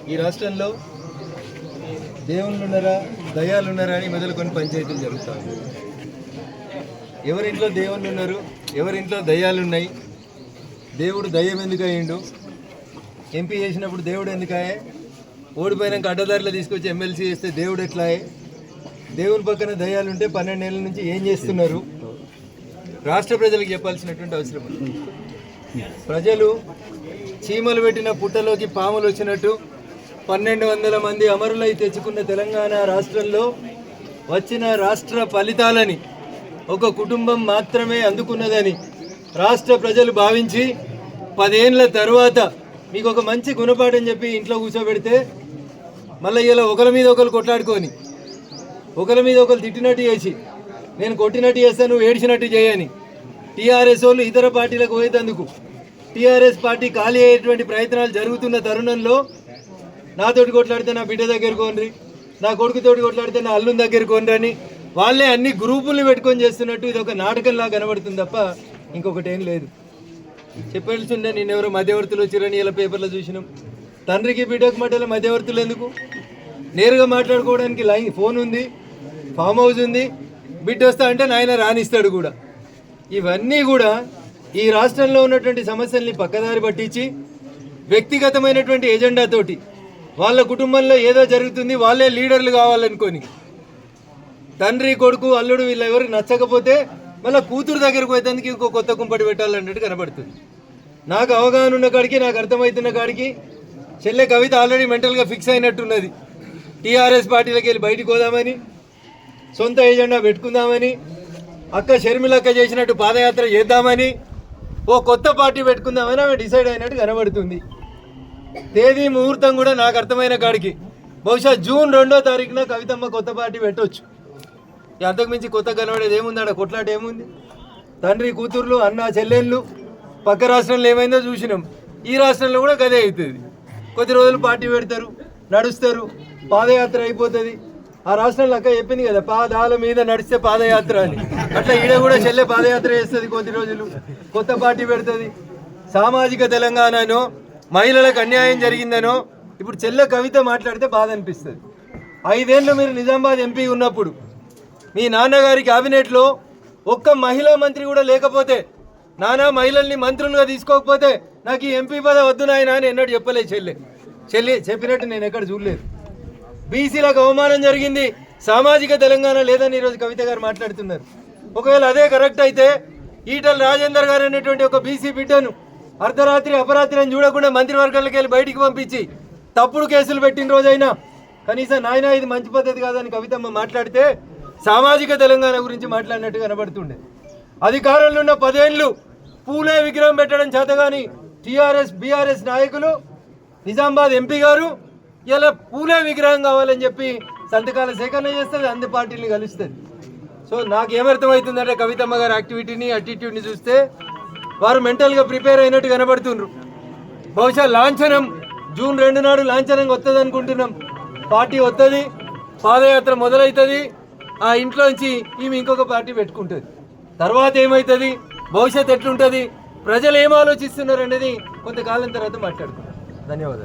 ఈ రాష్ట్రంలో దేవుళ్ళు ఉన్నారా దయ్యాలు ఉన్నారా అని మొదలుకొని పంచాయతీలు జరుగుతాయి. ఎవరింట్లో దేవుళ్ళు ఉన్నారు, ఎవరింట్లో దయ్యాలు ఉన్నాయి, దేవుడు దయ్యం ఎందుకు అయ్యిండు, ఎంపీ చేసినప్పుడు దేవుడు ఎందుకాయే, ఓడిపోయినాక అడ్డదారిలో తీసుకొచ్చి ఎమ్మెల్సీ చేస్తే దేవుడు ఎట్లాయే, దేవుని పక్కన దయ్యాలు ఉంటే 12 ఏళ్ళ నుంచి ఏం చేస్తున్నారు, రాష్ట్ర ప్రజలకు చెప్పాల్సినటువంటి అవసరం ఉంది. ప్రజలు చీమలు పెట్టిన పుట్టలోకి పాములు వచ్చినట్టు 1200 మంది అమరులై తెచ్చుకున్న తెలంగాణ రాష్ట్రంలో వచ్చిన రాష్ట్ర ఫలితాలని ఒక కుటుంబం మాత్రమే అందుకున్నదని రాష్ట్ర ప్రజలు భావించి 10 ఏళ్ళ తర్వాత మీకు ఒక మంచి గుణపాఠం చెప్పి ఇంట్లో కూర్చోబెడితే మళ్ళీ ఇలా ఒకరి మీద ఒకరు కొట్లాడుకొని ఒకరి మీద ఒకరు తిట్టినట్టు చేసి నేను కొట్టినట్టు చేస్తాను నువ్వు ఏడ్చినట్టు చేయని టీఆర్ఎస్ వాళ్ళు ఇతర పార్టీలకు పోయేందుకు టీఆర్ఎస్ పార్టీ ఖాళీ అయ్యేటువంటి ప్రయత్నాలు జరుగుతున్న తరుణంలో నాతోటి కొట్లాడితే నా బిడ్డ దగ్గర కొనరి, నా కొడుకుతోటి కొట్లాడితే నా అల్లుని దగ్గర కొనరి అని వాళ్ళే అన్ని గ్రూపుల్ని పెట్టుకొని చేస్తున్నట్టు ఇది ఒక నాటకంలా కనబడుతుంది తప్ప ఇంకొకటి ఏం లేదు. చెప్పాల్సిందే నిన్నెవరో మధ్యవర్తులు వచ్చిరని ఇలా పేపర్లో చూసినాం. తండ్రికి బిడ్డకు మధ్యలో మధ్యవర్తులు ఎందుకు? నేరుగా మాట్లాడుకోవడానికి ఫోన్ ఉంది, ఫామ్ హౌస్ ఉంది, బిడ్డ వస్తా అంటే నాయన రానిస్తాడు కూడా. ఇవన్నీ కూడా ఈ రాష్ట్రంలో ఉన్నటువంటి సమస్యల్ని పక్కదారి పట్టించి వ్యక్తిగతమైనటువంటి ఎజెండాతోటి వాళ్ళ కుటుంబంలో ఏదో జరుగుతుంది వాళ్ళే లీడర్లు కావాలనుకొని తండ్రి కొడుకు అల్లుడు వీళ్ళెవరికి నచ్చకపోతే మళ్ళీ కూతురు దగ్గరకు పోయేందుకు ఇంకో కొత్త కుంపటి పెట్టాలన్నట్టు కనబడుతుంది. నాకు అవగాహన ఉన్న కాడికి, నాకు అర్థమవుతున్న కాడికి చెల్లె కవిత ఆల్రెడీ మెంటల్గా ఫిక్స్ అయినట్టున్నది. టీఆర్ఎస్ పార్టీలోకి వెళ్ళి బయటికి పోదామని, సొంత ఎజెండా పెట్టుకుందామని, అక్క షర్మిలక్క చేసినట్టు పాదయాత్ర చేద్దామని, ఓ కొత్త పార్టీ పెట్టుకుందామని ఆమె డిసైడ్ అయినట్టు కనబడుతుంది. తేదీ ముహూర్తం కూడా నాకు అర్థమైన కాడికి బహుశా జూన్ 2వ తారీఖున కవితమ్మ కొత్త పార్టీ పెట్టవచ్చు. అంతకుమించి కొత్త కనబడేది ఏముంది? ఆడ కొట్లాట ఏముంది? తండ్రి కూతుర్లు అన్న చెల్లెళ్ళు పక్క రాష్ట్రంలో ఏమైందో చూసినాం, ఈ రాష్ట్రంలో కూడా గదే అవుతుంది. కొద్ది రోజులు పార్టీ పెడతారు, నడుస్తారు, పాదయాత్ర అయిపోతుంది. ఆ రాష్ట్రంలో అక్క చెప్పింది కదా పాదాల మీద నడిస్తే పాదయాత్ర అని, అట్లా ఈడ కూడా చెల్లె పాదయాత్ర చేస్తుంది, కొద్ది రోజులు కొత్త పార్టీ పెడుతుంది. సామాజిక తెలంగాణనో మహిళలకు అన్యాయం జరిగిందనో ఇప్పుడు చెల్లె కవిత మాట్లాడితే బాధ అనిపిస్తుంది. 5 ఏళ్ళు మీరు నిజామాబాద్ ఎంపీ ఉన్నప్పుడు మీ నాన్నగారి క్యాబినెట్లో ఒక్క మహిళా మంత్రి కూడా లేకపోతే, నానా మహిళల్ని మంత్రులుగా తీసుకోకపోతే నాకు ఈ ఎంపీ పదవి వద్దు నాయన అని ఎన్నడూ చెప్పలేదు చెల్లి చెప్పినట్టు నేను ఎక్కడ చూడలేదు. బీసీలకు అవమానం జరిగింది, సామాజిక తెలంగాణ లేదని ఈరోజు కవిత గారు మాట్లాడుతున్నారు. ఒకవేళ అదే కరెక్ట్ అయితే ఈటల రాజేందర్ గారు అనేటువంటి ఒక బీసీ బిడ్డను అర్ధరాత్రి అపరాత్రి అని చూడకుండా మంత్రివర్గాలకు వెళ్ళి బయటికి పంపించి తప్పుడు కేసులు పెట్టిన రోజైనా కనీసం నాయన ఇది మంచి పద్ధతి కాదని కవితమ్మ మాట్లాడితే సామాజిక తెలంగాణ గురించి మాట్లాడినట్టు కనబడుతుండే. అధికారంలో ఉన్న 10 ఏళ్ళు పూలే విగ్రహం పెట్టడం చేతగాని టీఆర్ఎస్ బీఆర్ఎస్ నాయకులు నిజామాబాద్ ఎంపీ గారు ఇలా పూలే విగ్రహం కావాలని చెప్పి సంతకాల సేకరణ చేస్తుంది, అన్ని పార్టీని కలుస్తుంది. సో నాకు ఏమర్థమవుతుందంటే కవితమ్మ గారి యాక్టివిటీని అటిట్యూడ్ని చూస్తే వారు మెంటల్గా ప్రిపేర్ అయినట్టు కనబడుతుండ్రు. బహుశా లాంఛనం జూన్ 2 నాడు లాంఛనంగా వస్తుంది అనుకుంటున్నాం. పార్టీ వస్తుంది, పాదయాత్ర మొదలవుతుంది, ఆ ఇంట్లోంచి ఈమె ఇంకొక పార్టీ పెట్టుకుంటుంది. తర్వాత ఏమవుతుంది, భవిష్యత్తు ఎట్లుంటుంది, ప్రజలు ఏం ఆలోచిస్తున్నారు అనేది కొంతకాలం తర్వాత మాట్లాడుకుంటాం. ధన్యవాదాలు.